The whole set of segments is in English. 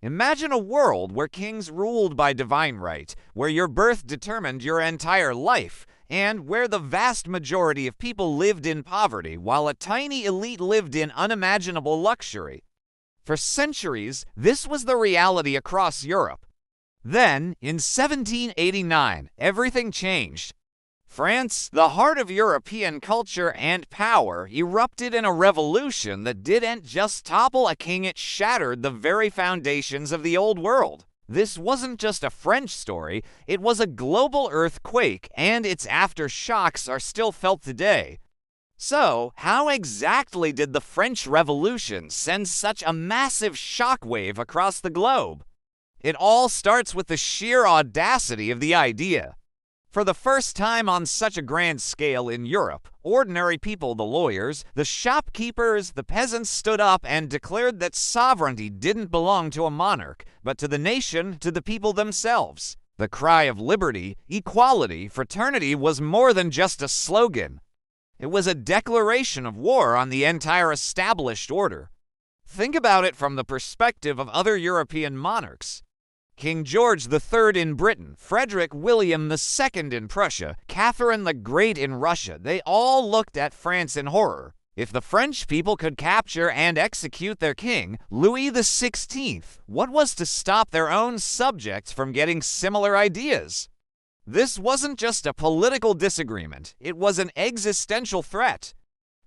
Imagine a world where kings ruled by divine right, where your birth determined your entire life, and where the vast majority of people lived in poverty while a tiny elite lived in unimaginable luxury. For centuries, this was the reality across Europe. Then, in 1789, everything changed. France, the heart of European culture and power, erupted in a revolution that didn't just topple a king, it shattered the very foundations of the old world. This wasn't just a French story, it was a global earthquake, and its aftershocks are still felt today. So, how exactly did the French Revolution send such a massive shockwave across the globe? It all starts with the sheer audacity of the idea. For the first time on such a grand scale in Europe, ordinary people, the lawyers, the shopkeepers, the peasants stood up and declared that sovereignty didn't belong to a monarch, but to the nation, to the people themselves. The cry of liberty, equality, fraternity was more than just a slogan. It was a declaration of war on the entire established order. Think about it from the perspective of other European monarchs. King George III in Britain, Frederick William II in Prussia, Catherine the Great in Russia, they all looked at France in horror. If the French people could capture and execute their king, Louis XVI, what was to stop their own subjects from getting similar ideas? This wasn't just a political disagreement, it was an existential threat.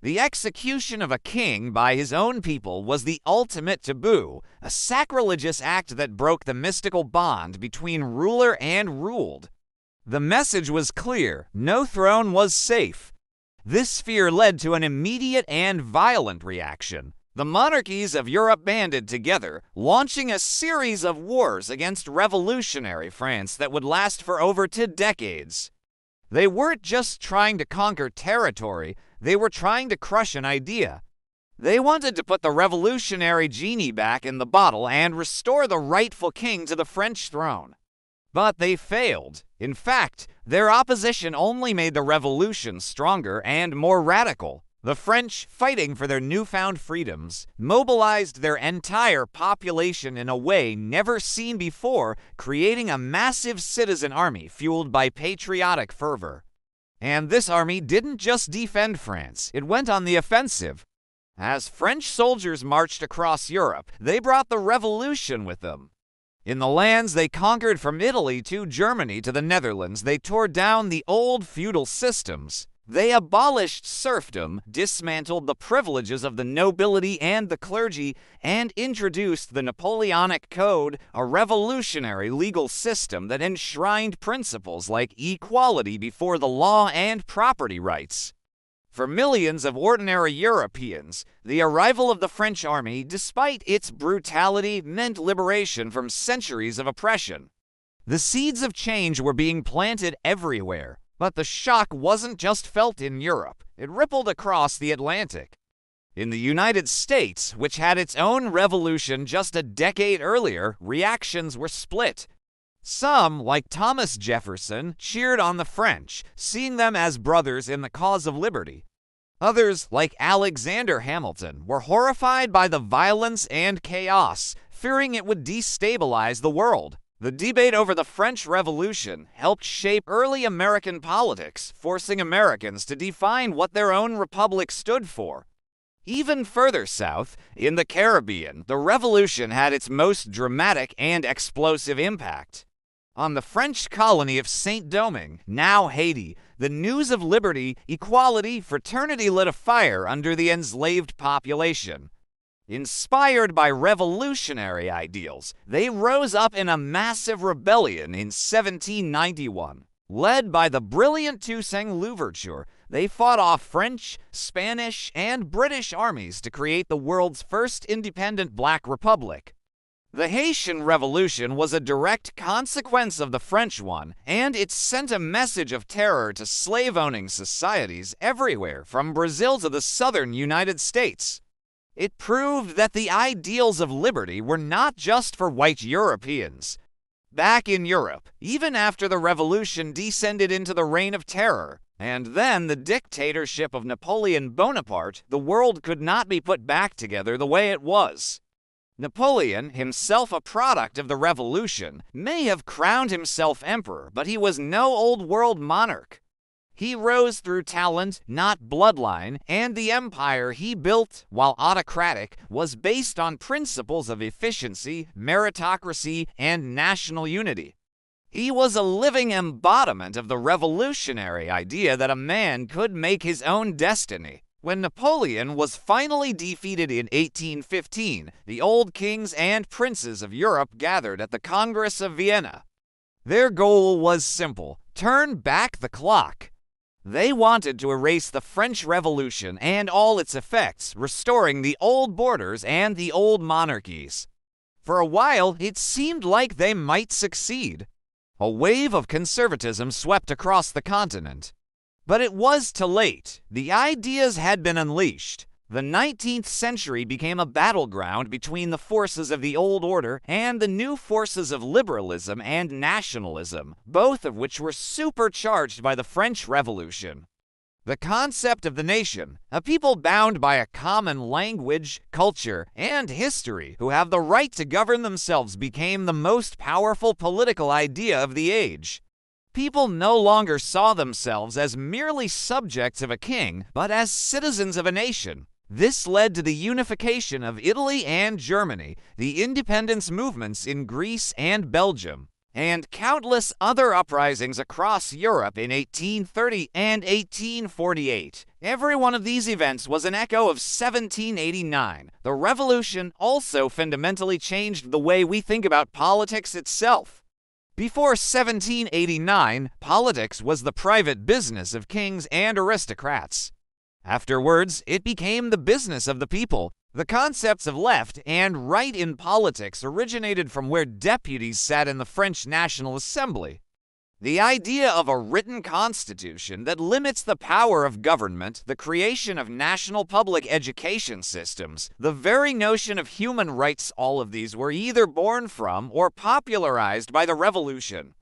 The execution of a king by his own people was the ultimate taboo, a sacrilegious act that broke the mystical bond between ruler and ruled. The message was clear: no throne was safe. This fear led to an immediate and violent reaction. The monarchies of Europe banded together, launching a series of wars against revolutionary France that would last for over 2 decades. They weren't just trying to conquer territory, they were trying to crush an idea. They wanted to put the revolutionary genie back in the bottle and restore the rightful king to the French throne. But they failed. In fact, their opposition only made the revolution stronger and more radical. The French, fighting for their newfound freedoms, mobilized their entire population in a way never seen before, creating a massive citizen army fueled by patriotic fervor. And this army didn't just defend France, it went on the offensive. As French soldiers marched across Europe, they brought the revolution with them. In the lands they conquered, from Italy to Germany to the Netherlands, they tore down the old feudal systems. They abolished serfdom, dismantled the privileges of the nobility and the clergy, and introduced the Napoleonic Code, a revolutionary legal system that enshrined principles like equality before the law and property rights. For millions of ordinary Europeans, the arrival of the French army, despite its brutality, meant liberation from centuries of oppression. The seeds of change were being planted everywhere. But the shock wasn't just felt in Europe, it rippled across the Atlantic. In the United States, which had its own revolution just a decade earlier, reactions were split. Some, like Thomas Jefferson, cheered on the French, seeing them as brothers in the cause of liberty. Others, like Alexander Hamilton, were horrified by the violence and chaos, fearing it would destabilize the world. The debate over the French Revolution helped shape early American politics, forcing Americans to define what their own republic stood for. Even further south, in the Caribbean, the Revolution had its most dramatic and explosive impact. On the French colony of Saint-Domingue, now Haiti, the news of liberty, equality, fraternity lit a fire under the enslaved population. Inspired by revolutionary ideals, they rose up in a massive rebellion in 1791. Led by the brilliant Toussaint Louverture, they fought off French, Spanish, and British armies to create the world's first independent black republic. The Haitian Revolution was a direct consequence of the French one, and it sent a message of terror to slave-owning societies everywhere, from Brazil to the southern United States. It proved that the ideals of liberty were not just for white Europeans. Back in Europe, even after the revolution descended into the Reign of Terror, and then the dictatorship of Napoleon Bonaparte, the world could not be put back together the way it was. Napoleon, himself a product of the revolution, may have crowned himself emperor, but he was no old-world monarch. He rose through talent, not bloodline, and the empire he built, while autocratic, was based on principles of efficiency, meritocracy, and national unity. He was a living embodiment of the revolutionary idea that a man could make his own destiny. When Napoleon was finally defeated in 1815, the old kings and princes of Europe gathered at the Congress of Vienna. Their goal was simple: turn back the clock. They wanted to erase the French Revolution and all its effects, restoring the old borders and the old monarchies. For a while, it seemed like they might succeed. A wave of conservatism swept across the continent. But it was too late. The ideas had been unleashed. The 19th century became a battleground between the forces of the old order and the new forces of liberalism and nationalism, both of which were supercharged by the French Revolution. The concept of the nation, a people bound by a common language, culture, and history who have the right to govern themselves, became the most powerful political idea of the age. People no longer saw themselves as merely subjects of a king, but as citizens of a nation. This led to the unification of Italy and Germany, the independence movements in Greece and Belgium, and countless other uprisings across Europe in 1830 and 1848. Every one of these events was an echo of 1789. The revolution also fundamentally changed the way we think about politics itself. Before 1789, politics was the private business of kings and aristocrats. Afterwards, it became the business of the people. The concepts of left and right in politics originated from where deputies sat in the French National Assembly. The idea of a written constitution that limits the power of government, the creation of national public education systems, the very notion of human rights, all of these were either born from or popularized by the revolution.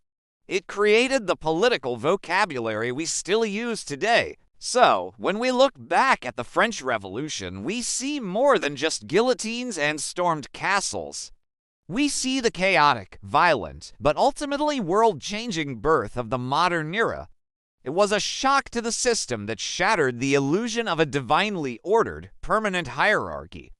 It created the political vocabulary we still use today. So, when we look back at the French Revolution, we see more than just guillotines and stormed castles. We see the chaotic, violent, but ultimately world-changing birth of the modern era. It was a shock to the system that shattered the illusion of a divinely ordered, permanent hierarchy.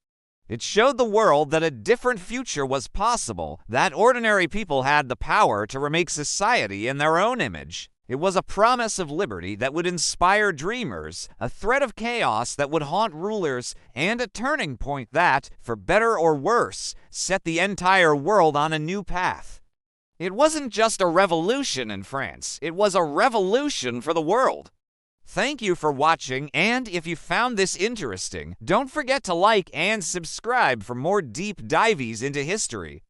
It showed the world that a different future was possible, that ordinary people had the power to remake society in their own image. It was a promise of liberty that would inspire dreamers, a threat of chaos that would haunt rulers, and a turning point that, for better or worse, set the entire world on a new path. It wasn't just a revolution in France, it was a revolution for the world. Thank you for watching, and if you found this interesting, don't forget to like and subscribe for more deep dives into history.